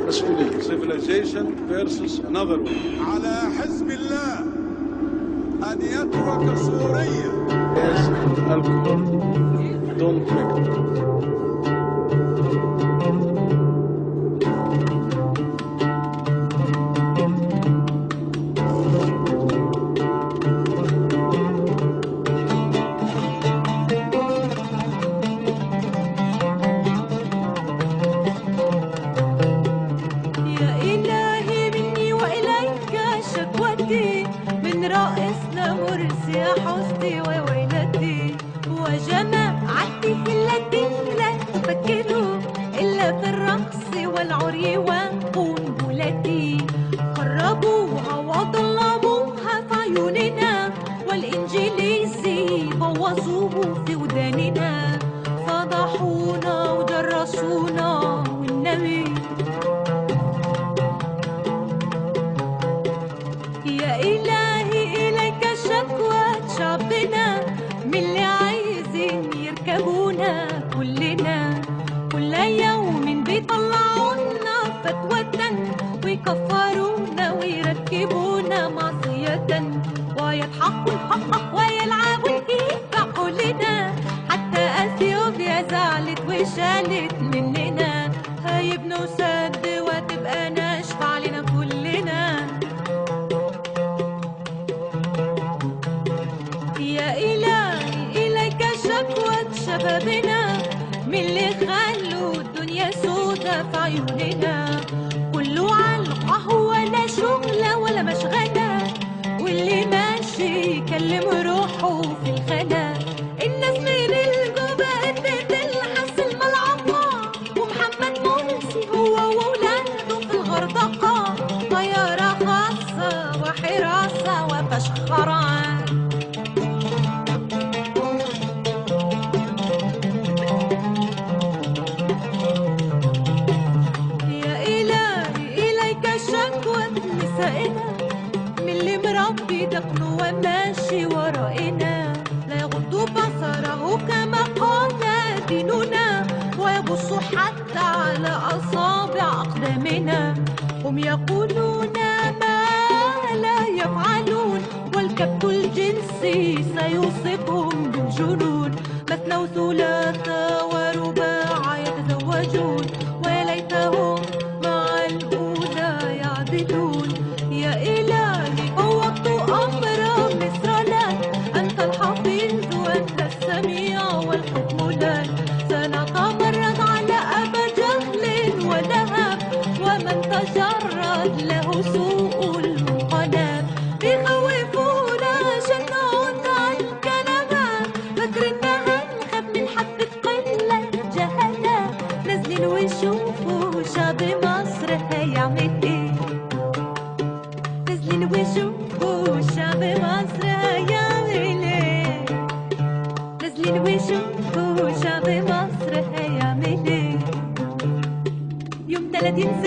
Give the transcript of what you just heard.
مسؤولية. Civilization versus another one. على حزب الله أن يترك سوريا. Yes, and alcohol. Don't drink it. من رئيسنا مرسي حسني وويلتي وجماعتي التي لا تفكروا إلا في الرقص والعري وقنبلتي قربوها وضلموها في عيوننا والإنجليزي بوظوه في وداننا فضحونا ودرسونا والنبي يا إلهي إليك شكوى شعبنا من اللي عايزين يركبونا كلنا كل يوم بيطلعونا فتوى ويكفرونا ويركبونا معصية ويضحكوا الحق ويلعبوا الكيف لنا حتى أثيوبيا زعلت وشالت مننا هيبنوا سد وتبقى ناشفة علينا كلنا يا إلهي إليك شكوى شبابنا من اللي خلوا الدنيا سودا في عيوننا كله على القهوة لا شغلة ولا مشغلة واللي ماشي يكلم روحه في الخلا الناس من الجوبة قدت الحس الملعقة ومحمد مرسي هو وولاده في الغردقة طيارة خاصة وحراسة وفشخرة من اللي مربي دقنه وماشي ورائنا لا يغض بصره كما قال ديننا ويبص حتى على أصابع أقدامنا هم يقولون ما لا يفعلون والكبت الجنسي سيصيبهم بالجنون مثنى وثلاثة ورباع يتزوجون وليتهم مع الأولى يعددون يا إلهي فوضت أمر مصر لك أنت الحفيظ وأنت السميع والحكم لك سنتمرد على أبا جهل ولهب ومن تجرد له سوء المنقلب بيخوفونا عشان نقعد على الكنبة فاكرنا هنخاف من حبة قلة جهلة نازلين ويشوفوا شعب مصر هيعمل ايه نازلين ويشوفوا شعب مصر هيعمل ايه نازلين ويشوفوا شعب مصر هيعمل ايه يوم 30